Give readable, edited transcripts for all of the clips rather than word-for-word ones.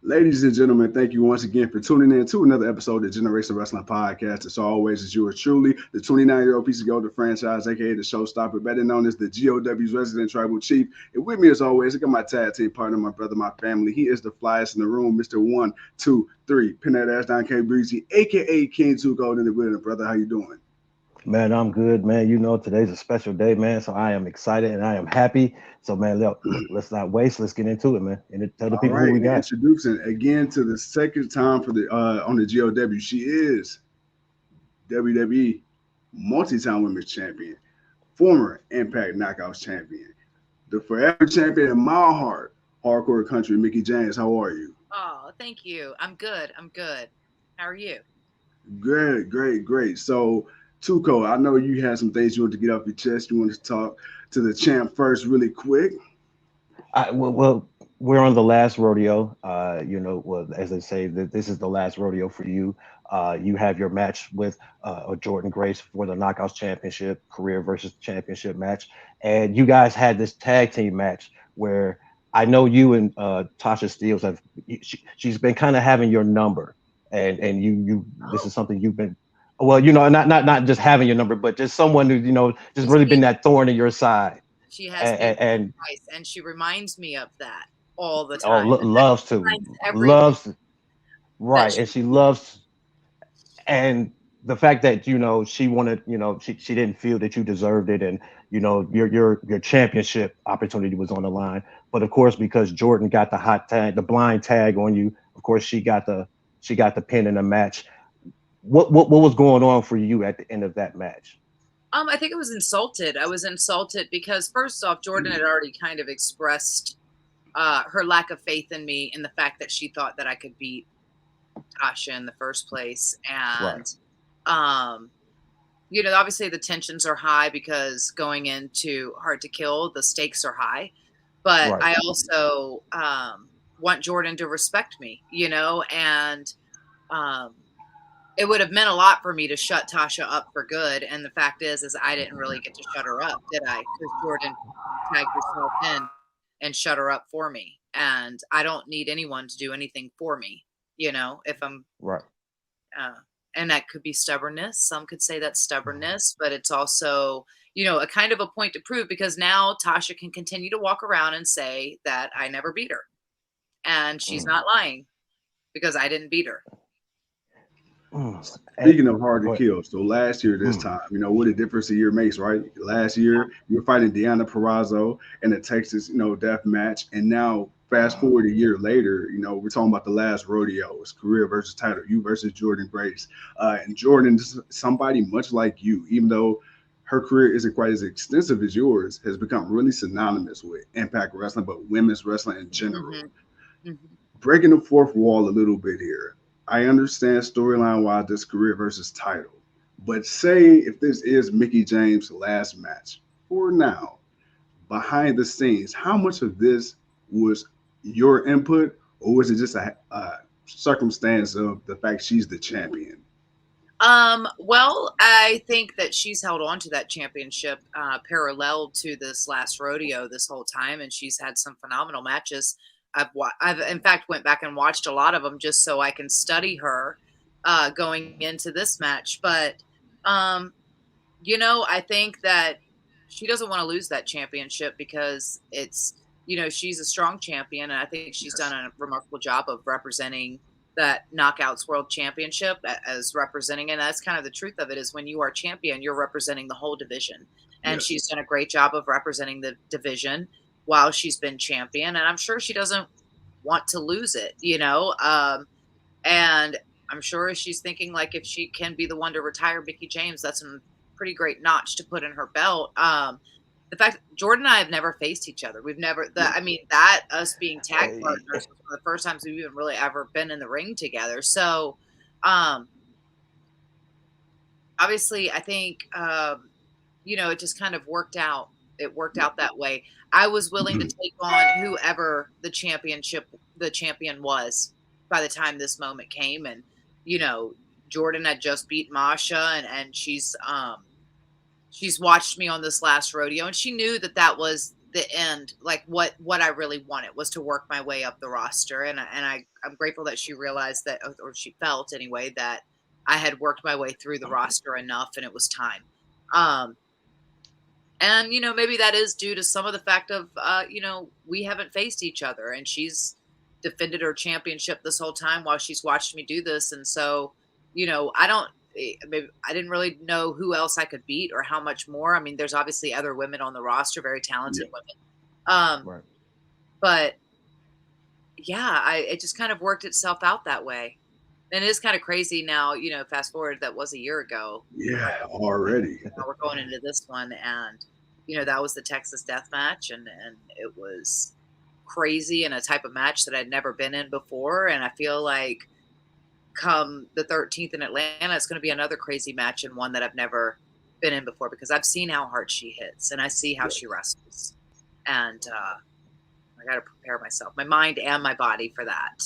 Ladies and gentlemen, thank you once again for tuning in to another episode of the Generation Wrestling Podcast. As always, as yours truly, the 29-year-old piece of gold, the franchise, aka the showstopper, better known as the GOW's resident tribal chief. And with me, as always, I got my tag team partner, my brother, my family. He is the flyest in the room, Mr. 1, 2, 3, pin that ass down, K Breezy, aka King Two Gold in the building. Brother, how you doing? Man, I'm good, man. You know, today's a special day, man. So I am excited and I am happy. So, man, let's not waste. Let's get into it, man. And tell the All people who right, we and got. introducing again to the second time for the on the GOW. She is WWE multi-time women's champion, former Impact Knockouts champion, the forever champion in my heart, hardcore country, Mickie James. How are you? Oh, thank you. I'm good. I'm good. How are you? Great, great, great. So, Tuco, I know you had some things you want to get off your chest. You want to talk to the champ first, really quick. Well, we're on the last rodeo. Well, as they say, that this is the last rodeo for you. You have your match with Jordan Grace for the Knockouts Championship, career versus championship match, and you guys had this tag team match where I know you and Tasha Steeles have. She's been kind of having your number, and you this Oh, is something you've been. Well, not just having your number, but just someone who just she's really been, been that thorn in your side, she has and, been and, and nice, and she reminds me of that all the oh, time. And that loves to, reminds everyone loves that right, she, and she loves, and the fact that she wanted, she didn't feel that you deserved it, and your championship opportunity was on the line, but of course because Jordan got the hot tag, the blind tag on you, of course she got the pin in the match. What was going on for you at the end of that match? I think I was insulted. I was insulted because first off, Jordan had already kind of expressed her lack of faith in me and the fact that she thought that I could beat Tasha in the first place. Right, And um, obviously the tensions are high because going into Hard to Kill, the stakes are high. But right. I also want Jordan to respect me, and um, it would have meant a lot for me to shut Tasha up for good. And the fact is I didn't really get to shut her up, did I? Because Jordan tagged herself in and shut her up for me. And I don't need anyone to do anything for me, if I'm Right. uh, and that could be stubbornness. Some could say that's stubbornness, but it's also, a kind of a point to prove because now Tasha can continue to walk around and say that I never beat her. And she's Mm, not lying because I didn't beat her. mm. Speaking of hard to Go ahead. kill, so last year this Mm, time, what a difference a year makes, right? Last year you were fighting Deanna Perrazzo in a Texas, death match, and now fast forward a year later, we're talking about the last rodeo. It's career versus title, you versus Jordan Grace, and Jordan, somebody much like you, even though her career isn't quite as extensive as yours, has become really synonymous with Impact Wrestling, but women's wrestling in general. Hmm. Hmm. Breaking the fourth wall a little bit here. I understand storyline wise this career versus title, but say if this is Mickie James' last match for now, behind the scenes, how much of this was your input, or was it just a circumstance of the fact she's the champion? Well, I think that she's held on to that championship parallel to this last rodeo this whole time, and she's had some phenomenal matches. I've in fact went back and watched a lot of them just so I can study her going into this match. But um, I think that she doesn't want to lose that championship because she's a strong champion, and I think she's done Yes. a remarkable job of representing that Knockouts World Championship as representing, and that's kind of the truth of it is when you are champion, you're representing the whole division, and Yes. she's done a great job of representing the division while she's been champion, and I'm sure she doesn't want to lose it, and I'm sure she's thinking like if she can be the one to retire Mickie James, that's a pretty great notch to put in her belt. The fact Jordan and I have never faced each other. We've never Yeah. that I mean that us being tag eh, partners was one of the first times we've even really ever been in the ring together. So um obviously I think it just kind of worked out. It worked out that way. I was willing to take on whoever the champion was by the time this moment came. And, you know, Jordan had just beat Masha and she's watched me on this last rodeo and she knew that the end, like what I really wanted was to work my way up the roster, and I'm grateful that she realized that, or she felt anyway, that I had worked my way through the roster enough, and it was time. And maybe that is due to some of the fact of we haven't faced each other, and she's defended her championship this whole time while she's watched me do this, and so maybe I didn't really know who else I could beat or how much more. I mean, there's obviously other women on the roster, very talented women. Right. But yeah, it just kind of worked itself out that way. And it is kind of crazy now, fast forward, that was a year ago. Yeah, already. Now we're going into this one, and that was the Texas Death Match, and it was crazy and a type of match that I'd never been in before. And I feel like come the 13th in Atlanta, it's going to be another crazy match, and one that I've never been in before, because I've seen how hard she hits and I see how she wrestles, and I got to prepare myself, my mind and my body, for that.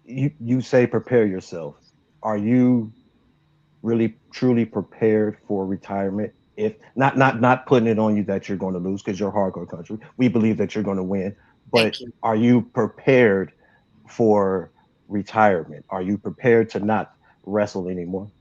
You say prepare yourself. Are you really truly prepared for retirement? If not putting it on you that you're going to lose, because you're hardcore country, we believe that you're going to win, but are you prepared for retirement? Are you prepared to not wrestle anymore?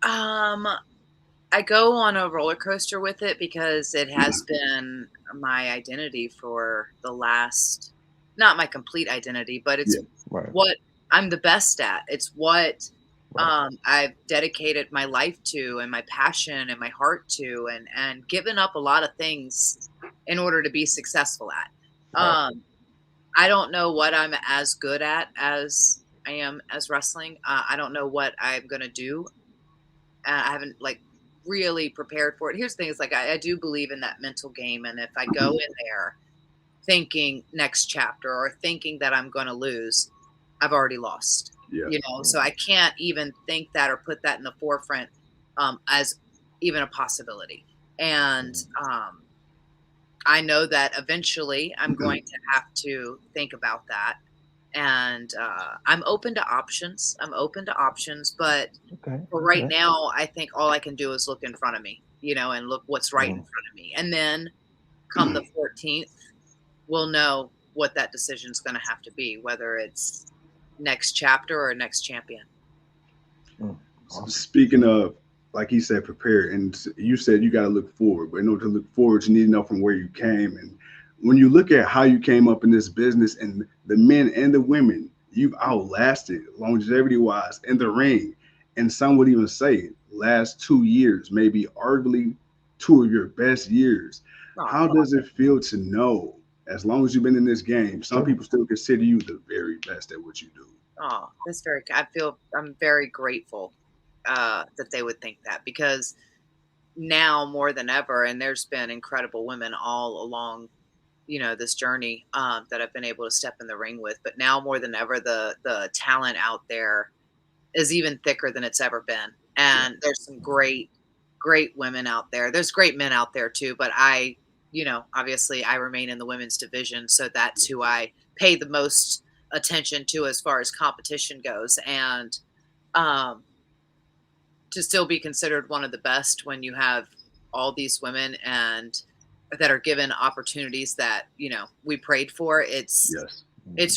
I go on a roller coaster with it, because it has been my identity for the last, not my complete identity, but it's what I'm the best at. It's what I've dedicated my life to, and my passion and my heart to, and given up a lot of things in order to be successful at. I don't know what I'm as good at as I am as wrestling. I don't know what I'm going to do. I haven't really prepared for it. Here's the thing, is I do believe in that mental game. And if I go in there thinking next chapter, or thinking that I'm going to lose, I've already lost. So I can't even think that or put that in the forefront as even a possibility. And I know that eventually I'm going to have to think about that. And I'm open to options. But for right now, I think all I can do is look in front of me, and look what's right in front of me. And then come the 14th, we'll know what that decision is going to have to be, whether it's next chapter or next champion. Awesome. Speaking of, like he said, prepare, and you said you got to look forward, but in order to look forward, you need to know from where you came. And when you look at how you came up in this business, and the men and the women you've outlasted longevity wise in the ring, and some would even say last 2 years, maybe arguably 2 of your best years. How does it feel to know, as long as you've been in this game, some people still consider you the very best at what you do? Oh, I'm very grateful that they would think that, because now more than ever, and there's been incredible women all along, this journey that I've been able to step in the ring with, but now more than ever, the talent out there is even thicker than it's ever been. And there's some great women out there. There's great men out there too, but obviously I remain in the women's division, so that's who I pay the most attention to as far as competition goes. And to still be considered one of the best when you have all these women and that are given opportunities that we prayed for, it's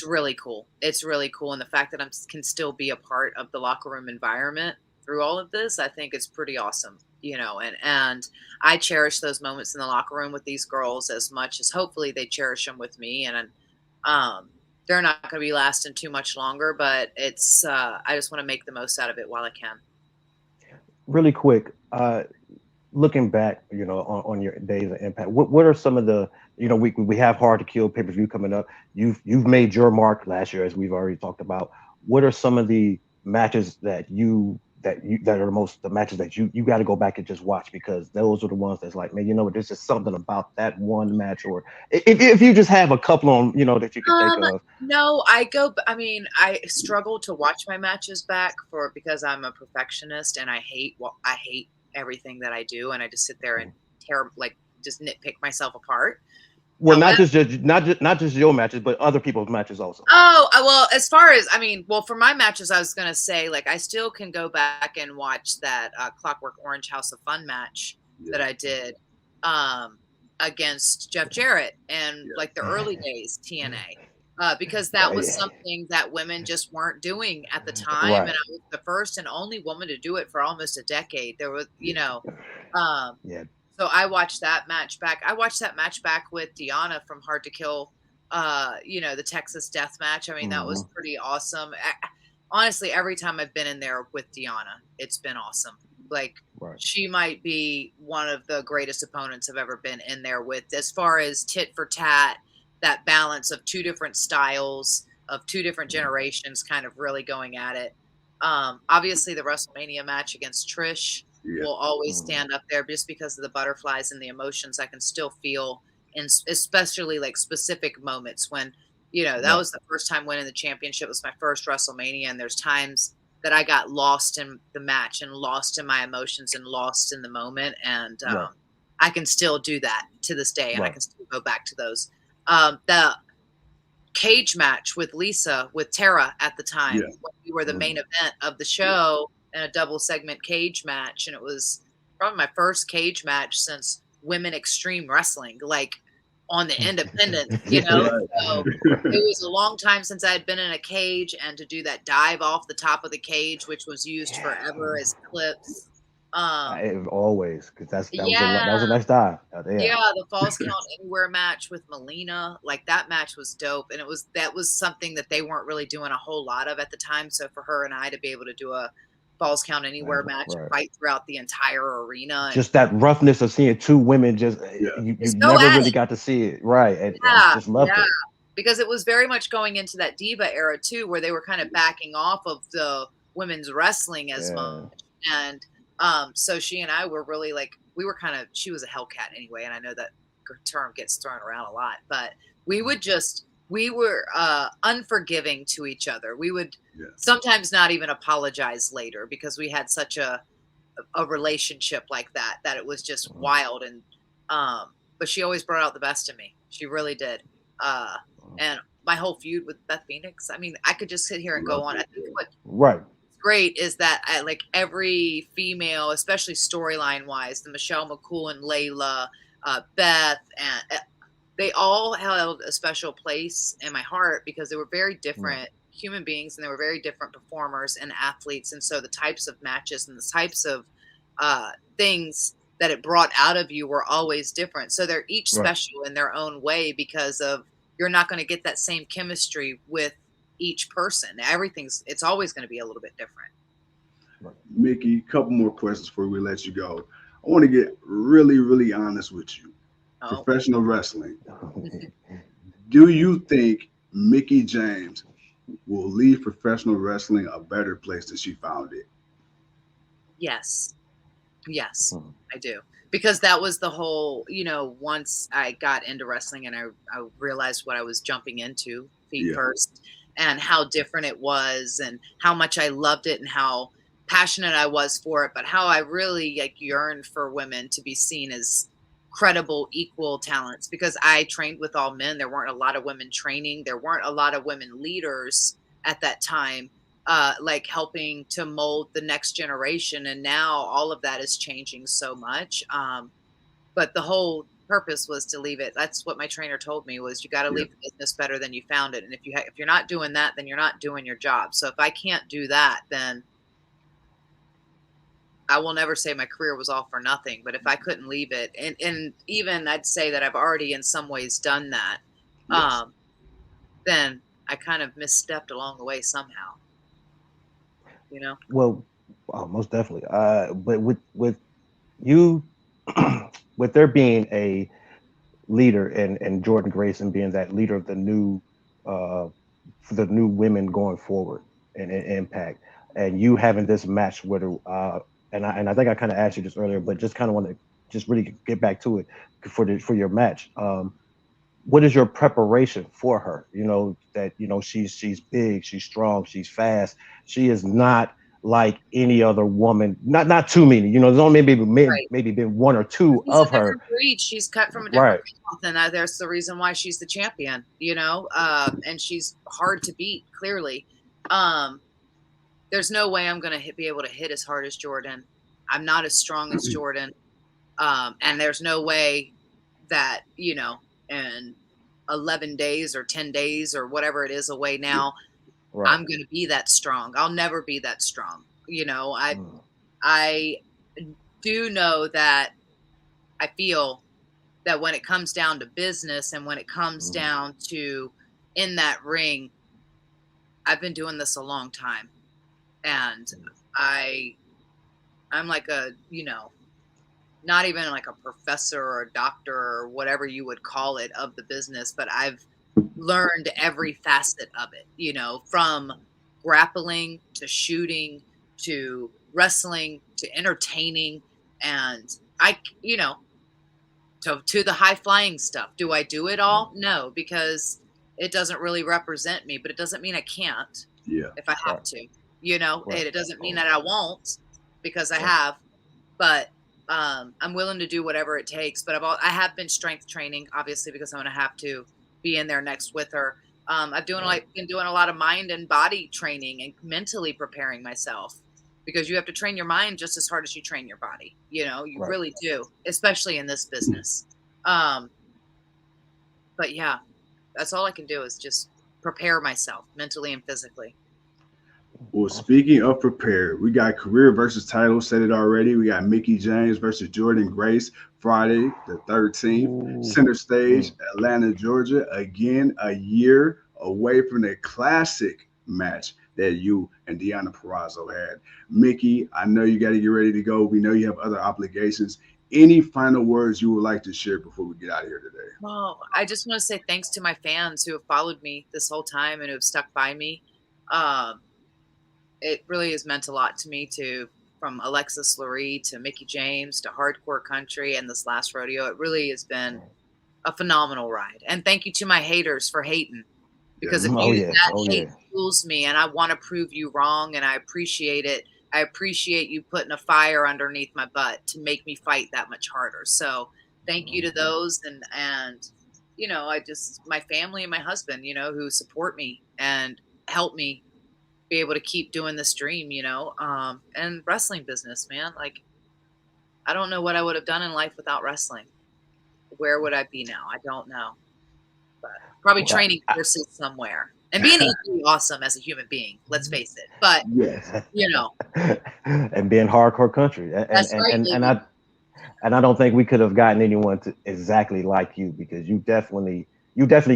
really cool. It's really cool. And the fact that I can still be a part of the locker room environment through all of this, I think it's pretty awesome. And I cherish those moments in the locker room with these girls as much as hopefully they cherish them with me. And they're not going to be lasting too much longer, but it's I just want to make the most out of it while I can. Really quick, looking back, on your days of Impact, what are some of the, we have Hard to Kill pay-per-view coming up. You've made your mark last year, as we've already talked about. What are some of the matches that are the matches that you got to go back and just watch, because those are the ones that's like, man, there's just something about that one match, or if you just have a couple on, that you can think of. No, I struggle to watch my matches back because I'm a perfectionist, and I hate everything that I do, and I just sit there and just nitpick myself apart. Well, not just your matches, but other people's matches also. Oh, well, as far as, for my matches, I was going to say, I still can go back and watch that Clockwork Orange House of Fun match that I did against Jeff Jarrett and like the early days TNA. Because that was something that women just weren't doing at the time. And I was the first and only woman to do it for almost a decade. There was, so I watched that match back. I watched that match back with Deanna from Hard to Kill, the Texas Death Match. I mean, that was pretty awesome. Honestly, every time I've been in there with Deanna, it's been awesome. Like, she might be one of the greatest opponents I've ever been in there with, as far as tit for tat, that balance of two different styles of two different generations kind of really going at it. Obviously the WrestleMania match against Trish will always stand up there just because of the butterflies and the emotions I can still feel, and especially like specific moments when, that was the first time winning the championship. It was my first WrestleMania, and there's times that I got lost in the match and lost in my emotions and lost in the moment. And I can still do that to this day, and I can still go back to those. The cage match with Lisa, with Tara at the time, when we were the main event of the show in a double segment cage match. And it was probably my first cage match since Women Extreme Wrestling, like on the independent, So it was a long time since I had been in a cage, and to do that dive off the top of the cage, which was used forever as clips. Always, because that was a nice dive. The Falls Count Anywhere match with Melina, like that match was dope, and that was something that they weren't really doing a whole lot of at the time. So for her and I to be able to do a Falls Count Anywhere match and fight throughout the entire arena, just that roughness of seeing two women, just you never really got to see it, and just loved it. Because it was very much going into that diva era too, where they were kind of backing off of the women's wrestling as much. And so she and I were really like, she was a Hellcat anyway. And I know that term gets thrown around a lot, but we were unforgiving to each other. We would sometimes not even apologize later, because we had such a relationship like that it was just wild. And, but she always brought out the best in me. She really did. And my whole feud with Beth Phoenix, I mean, I could just sit here and go on. I think what's great is that I like every female, especially storyline wise, the Michelle McCool and Layla, Beth, and they all held a special place in my heart, because they were very different human beings, and they were very different performers and athletes. And so the types of matches and the types of things that it brought out of you were always different. So they're each special in their own way, because of you're not going to get that same chemistry with each person. It's always going to be a little bit different. Mickie, a couple more questions before we let you go. I want to get really, really honest with you. Professional wrestling. Do you think Mickie James will leave professional wrestling a better place than she found it? Yes, I do. Because that was the whole, once I got into wrestling and I realized what I was jumping into feet first, and how different it was, and how much I loved it, and how passionate I was for it, but how I really yearned for women to be seen as credible, equal talents, because I trained with all men. There weren't a lot of women training. There weren't a lot of women leaders at that time, helping to mold the next generation. And now all of that is changing so much. But the whole purpose was to leave it. That's what my trainer told me, was you got to leave the business better than you found it. And if you're not doing that, then you're not doing your job. So if I can't do that, then I will never say my career was all for nothing. But if I couldn't leave it, and even I'd say that I've already in some ways done that, then I kind of misstepped along the way somehow. Well, most definitely. But with you, with there being a leader and Jordan Grayson being that leader of the new for the new women going forward in Impact, and you having this match with her, and I think I kind of asked you this earlier, but just kind of want to just really get back to it for your match. What is your preparation for her? She's big, she's strong, she's fast. She is not like any other woman. Not too many. There's only maybe been one or two of her. She's cut from a different cloth, and there's the reason why she's the champion. And she's hard to beat. Clearly, there's no way I'm going to be able to hit as hard as Jordan. I'm not as strong as Jordan, and there's no way that, you know, in 11 days or 10 days or whatever it is away now, Right. I'm going to be that strong. I'll never be that strong. You know, I do know that I feel that when it comes down to business and when it comes down to in that ring, I've been doing this a long time, and I'm like a, you know, not even like a professor or a doctor or whatever you would call it of the business, but I've learned every facet of it, you know, from grappling to shooting to wrestling to entertaining, and you know, to the high flying stuff. Do I do it all? No, because it doesn't really represent me, but it doesn't mean I can't if I have to, you know, it doesn't mean that I won't because I have, but I'm willing to do whatever it takes. But I have been strength training, obviously, because I'm going to have to be in there next with her. I've been doing a lot of mind and body training and mentally preparing myself, because you have to train your mind just as hard as you train your body. You know, you really do, especially in this business. But yeah, that's all I can do is just prepare myself mentally and physically. Well, speaking of prepared, we got career versus title, said it already. We got Mickie James versus Jordan Grace Friday the 13th, center stage, Atlanta, Georgia. Again, a year away from the classic match that you and Deonna Purrazzo had. Mickie, I know you got to get ready to go. We know you have other obligations. Any final words you would like to share before we get out of here today? Well, I just want to say thanks to my fans who have followed me this whole time and who have stuck by me. It really has meant a lot to me, from Alexis Lurie to Mickie James to Hardcore Country and this last rodeo. It really has been a phenomenal ride. And thank you to my haters for hating, because hate fuels me, and I want to prove you wrong, and I appreciate it. I appreciate you putting a fire underneath my butt to make me fight that much harder. So thank you to those, and you know, my family and my husband, you know, who support me and help me be able to keep doing this dream, you know, and wrestling business, man. Like, I don't know what I would have done in life without wrestling. Where would I be now? I don't know, but probably training courses somewhere and being equally awesome as a human being. Let's face it. But you know, and being hardcore country, and I don't think we could have gotten anyone to exactly like you, because you definitely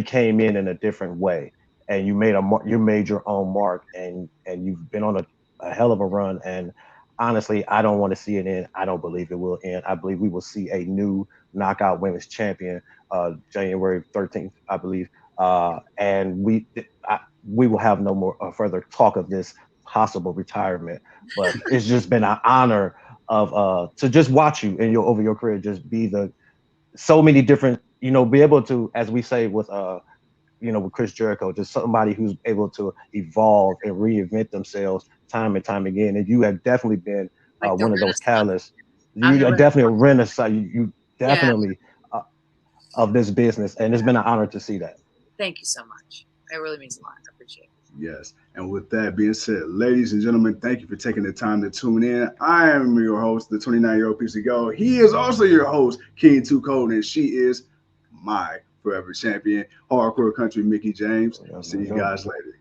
came in a different way. And you made your own mark, and you've been on a hell of a run. And honestly, I don't want to see it end. I don't believe it will end. I believe we will see a new knockout women's champion January 13th, I believe. And we will have no more further talk of this possible retirement. But it's just been an honor of to just watch you in over your career, just be so many different, you know, be able to, as we say with you know, with Chris Jericho, just somebody who's able to evolve and reinvent themselves time and time again. And you have definitely been one of those catalysts. You are definitely a renaissance. You definitely of this business, and it's been an honor to see that. Thank you so much. It really means a lot. I appreciate it. Yes. And with that being said, ladies and gentlemen, thank you for taking the time to tune in. I am your host, the 29-year-old piece of gold. He is also your host, King Too Cold, and she is my forever champion, hardcore country, Mickie James. See you guys later.